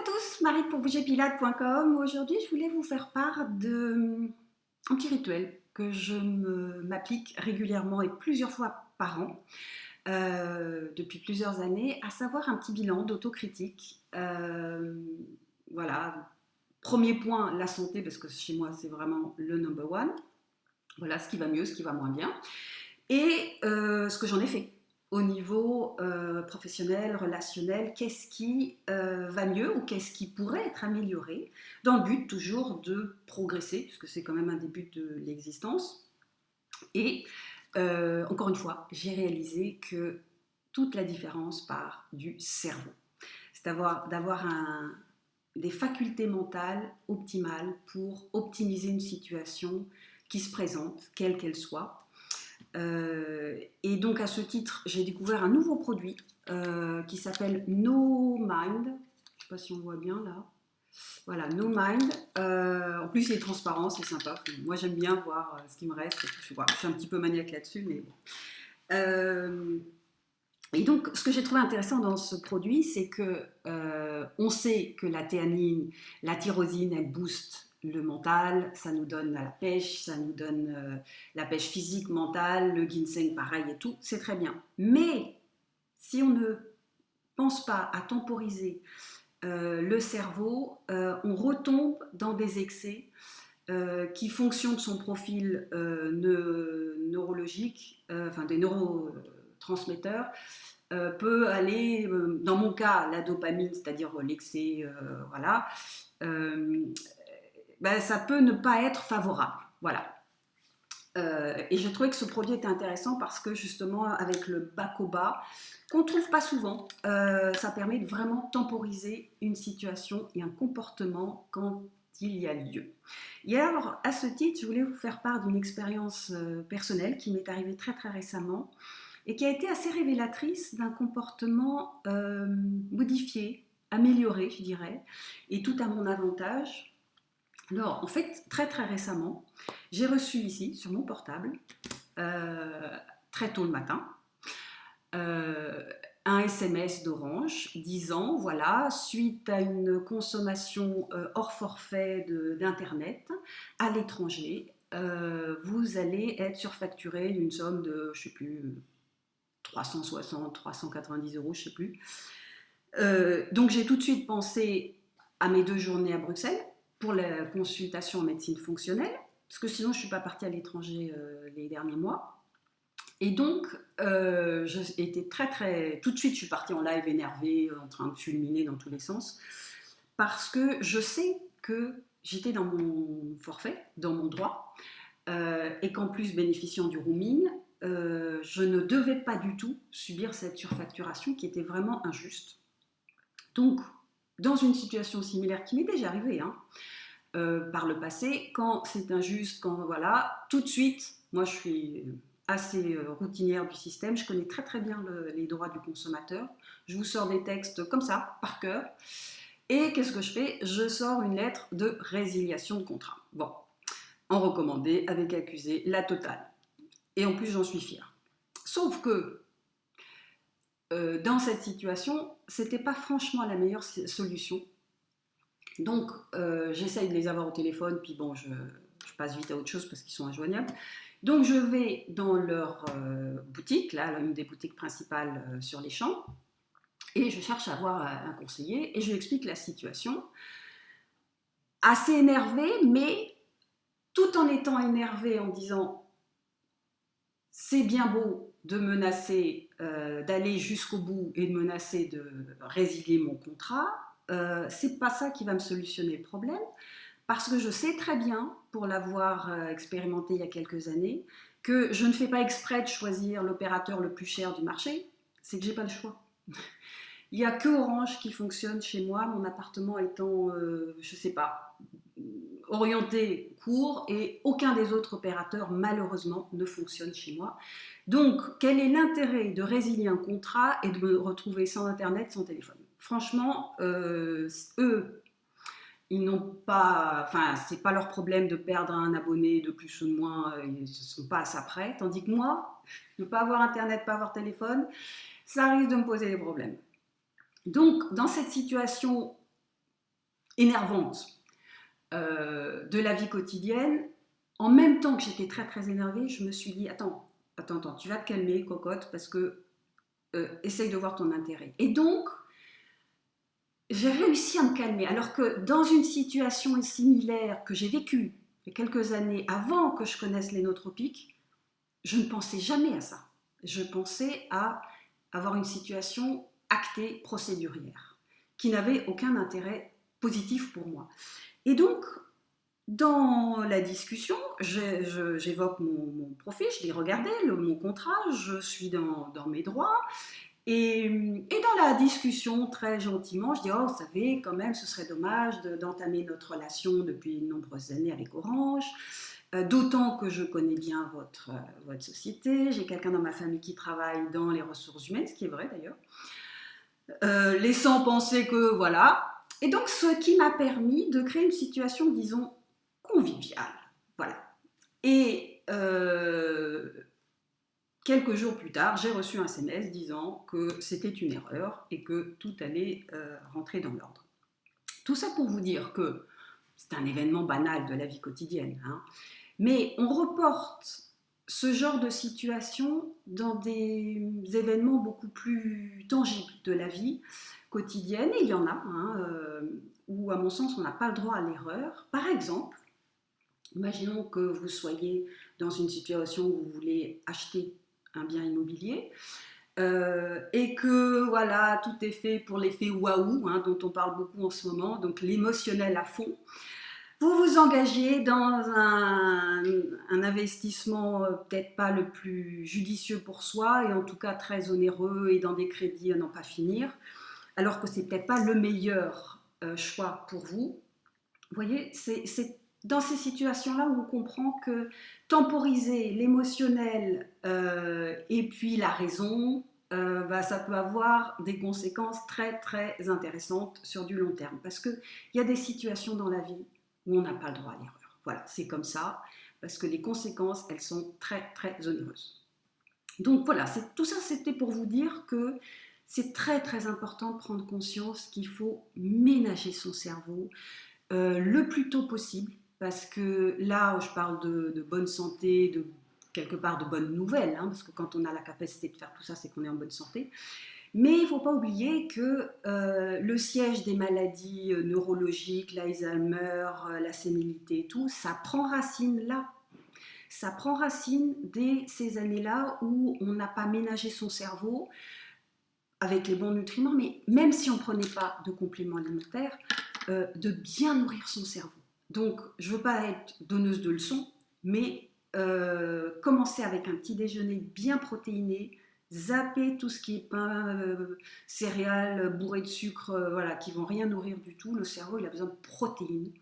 tous, Marie pour bougerpilates.com. Aujourd'hui, je voulais vous faire part d'un petit rituel que je m'applique régulièrement et plusieurs fois par an depuis plusieurs années, à savoir un petit bilan d'autocritique. Voilà, premier point, la santé, parce que chez moi, c'est vraiment le number one. Voilà, ce qui va mieux, ce qui va moins bien. Et ce que j'en ai fait au niveau professionnel, relationnel, qu'est-ce qui va mieux ou qu'est-ce qui pourrait être amélioré dans le but toujours de progresser, puisque c'est quand même un des buts de l'existence. Et encore une fois, j'ai réalisé que toute la différence part du cerveau. C'est d'avoir des facultés mentales optimales pour optimiser une situation qui se présente, quelle qu'elle soit. Et donc à ce titre, j'ai découvert un nouveau produit qui s'appelle No Mind. Je ne sais pas si on voit bien là. Voilà, No Mind. En plus, il est transparent, c'est sympa. Moi, j'aime bien voir ce qui me reste. Je suis un petit peu maniaque là-dessus, mais bon. Et donc, ce que j'ai trouvé intéressant dans ce produit, c'est que on sait que la théanine, la tyrosine, elle booste le mental, ça nous donne la pêche, ça nous donne la pêche physique, mentale, le ginseng pareil et tout, c'est très bien. Mais si on ne pense pas à temporiser le cerveau, on retombe dans des excès qui, fonction de son profil neurologique, enfin des neurotransmetteurs, peut aller, dans mon cas, la dopamine, c'est-à-dire l'excès, voilà, ça peut ne pas être favorable. Voilà. Et je trouvais que ce produit était intéressant parce que justement, avec le Bacoba, qu'on ne trouve pas souvent, ça permet de vraiment temporiser une situation et un comportement quand il y a lieu. Et alors, à ce titre, je voulais vous faire part d'une expérience personnelle qui m'est arrivée très très récemment et qui a été assez révélatrice d'un comportement modifié, amélioré, je dirais, et tout à mon avantage. Alors, en fait, très très récemment, j'ai reçu ici, sur mon portable, très tôt le matin, un SMS d'Orange disant, voilà, suite à une consommation hors forfait d'internet à l'étranger, vous allez être surfacturé d'une somme de, je ne sais plus, 360, 390 euros, je ne sais plus. Donc j'ai tout de suite pensé à mes 2 journées à Bruxelles pour la consultation en médecine fonctionnelle, parce que sinon je ne suis pas partie à l'étranger les derniers mois. Et donc, j'étais tout de suite, je suis partie en live énervée, en train de fulminer dans tous les sens, parce que je sais que j'étais dans mon forfait, dans mon droit, et qu'en plus, bénéficiant du roaming, je ne devais pas du tout subir cette surfacturation qui était vraiment injuste. Donc, dans une situation similaire qui m'est déjà arrivée, par le passé, quand c'est injuste, quand voilà, tout de suite, moi je suis assez routinière du système, je connais très très bien les droits du consommateur, je vous sors des textes comme ça, par cœur, et qu'est-ce que je fais? Je sors une lettre de résiliation de contrat. Bon, en recommandé, avec accusé, la totale. Et en plus, j'en suis fière. Sauf que dans cette situation, c'était pas franchement la meilleure solution. Donc, j'essaye de les avoir au téléphone, puis bon, je passe vite à autre chose parce qu'ils sont injoignables. Donc, je vais dans leur boutique, là, une des boutiques principales sur les champs, et je cherche à avoir un conseiller, et je lui explique la situation. Assez énervée, mais tout en étant énervée, en disant c'est bien beau de menacer, d'aller jusqu'au bout et de menacer de résilier mon contrat, c'est pas ça qui va me solutionner le problème, parce que je sais très bien, pour l'avoir expérimenté il y a quelques années, que je ne fais pas exprès de choisir l'opérateur le plus cher du marché, c'est que j'ai pas le choix. Il n'y a que Orange qui fonctionne chez moi, mon appartement étant, je sais pas, orienté court, et aucun des autres opérateurs malheureusement ne fonctionne chez moi. Donc quel est l'intérêt de résilier un contrat et de me retrouver sans internet, sans téléphone? Franchement, eux, ils n'ont pas, enfin c'est pas leur problème de perdre un abonné de plus ou de moins, ils ne sont pas à ça près, tandis que moi, ne pas avoir internet, pas avoir téléphone, ça risque de me poser des problèmes. Donc dans cette situation énervantes de la vie quotidienne, en même temps que j'étais très très énervée, je me suis dit, attends, tu vas te calmer, cocotte, parce que essaye de voir ton intérêt. Et donc, j'ai réussi à me calmer, alors que dans une situation similaire que j'ai vécue il y a quelques années avant que je connaisse les nootropiques, je ne pensais jamais à ça. Je pensais à avoir une situation actée, procédurière, qui n'avait aucun intérêt positif pour moi. Et donc, dans la discussion, j'évoque mon profil, je dis regardez mon contrat, je suis dans mes droits. Et dans la discussion, très gentiment, je dis oh, vous savez, quand même, ce serait dommage d'entamer notre relation depuis de nombreuses années avec Orange. D'autant que je connais bien votre société, j'ai quelqu'un dans ma famille qui travaille dans les ressources humaines, ce qui est vrai d'ailleurs, laissant penser que voilà. Et donc, ce qui m'a permis de créer une situation, disons, conviviale. Voilà. Et quelques jours plus tard, j'ai reçu un SMS disant que c'était une erreur et que tout allait rentrer dans l'ordre. Tout ça pour vous dire que c'est un événement banal de la vie quotidienne, hein, mais on reporte ce genre de situation dans des événements beaucoup plus tangibles de la vie quotidienne, et il y en a, hein, où à mon sens on n'a pas le droit à l'erreur. Par exemple, imaginons que vous soyez dans une situation où vous voulez acheter un bien immobilier et que voilà, tout est fait pour l'effet waouh, hein, dont on parle beaucoup en ce moment, donc l'émotionnel à fond. Vous vous engagez dans un investissement peut-être pas le plus judicieux pour soi et en tout cas très onéreux et dans des crédits à n'en pas finir, alors que c'est peut-être pas le meilleur choix pour vous. Vous voyez, c'est dans ces situations-là où on comprend que temporiser l'émotionnel et puis la raison, ça peut avoir des conséquences très très intéressantes sur du long terme. Parce qu'il y a des situations dans la vie où on n'a pas le droit à l'erreur. Voilà, c'est comme ça, parce que les conséquences, elles sont très très onéreuses. Donc voilà, tout ça c'était pour vous dire que c'est très très important de prendre conscience qu'il faut ménager son cerveau, le plus tôt possible, parce que là, je parle de bonne santé, de quelque part de bonnes nouvelles, hein, parce que quand on a la capacité de faire tout ça, c'est qu'on est en bonne santé. Mais il ne faut pas oublier que le siège des maladies neurologiques, l'Alzheimer, la sénilité et tout, ça prend racine là. Ça prend racine dès ces années-là où on n'a pas ménagé son cerveau avec les bons nutriments, mais même si on ne prenait pas de compléments alimentaires, de bien nourrir son cerveau. Donc, je ne veux pas être donneuse de leçons, mais commencer avec un petit déjeuner bien protéiné, zapper tout ce qui est pain, céréales bourrées de sucre, voilà, qui ne vont rien nourrir du tout. Le cerveau, il a besoin de protéines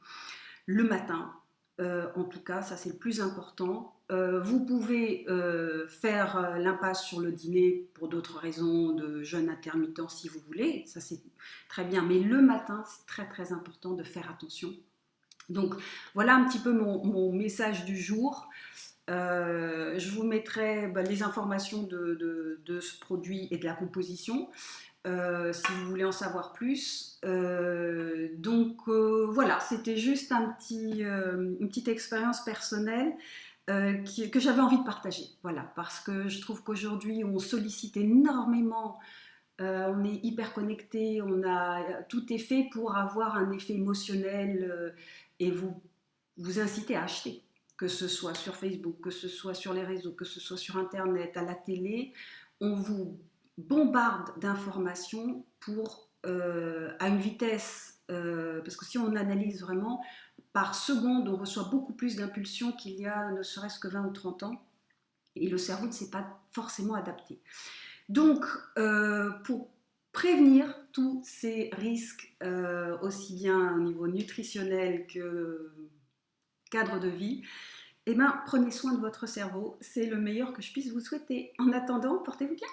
le matin. En tout cas, ça c'est le plus important. Vous pouvez faire l'impasse sur le dîner pour d'autres raisons de jeûne intermittent si vous voulez, ça c'est très bien, mais le matin c'est très très important de faire attention. Donc voilà un petit peu mon message du jour. Je vous mettrai les informations de ce produit et de la composition. Si vous voulez en savoir plus. Voilà, c'était juste une petite expérience personnelle que j'avais envie de partager. Voilà, parce que je trouve qu'aujourd'hui, on sollicite énormément, on est hyper connecté, tout est fait pour avoir un effet émotionnel et vous inciter à acheter, que ce soit sur Facebook, que ce soit sur les réseaux, que ce soit sur Internet, à la télé. On vous bombarde d'informations à une vitesse, parce que si on analyse vraiment, par seconde, on reçoit beaucoup plus d'impulsions qu'il y a ne serait-ce que 20 ou 30 ans, et le cerveau ne s'est pas forcément adapté. Donc, pour prévenir tous ces risques, aussi bien au niveau nutritionnel que cadre de vie, prenez soin de votre cerveau, c'est le meilleur que je puisse vous souhaiter. En attendant, portez-vous bien.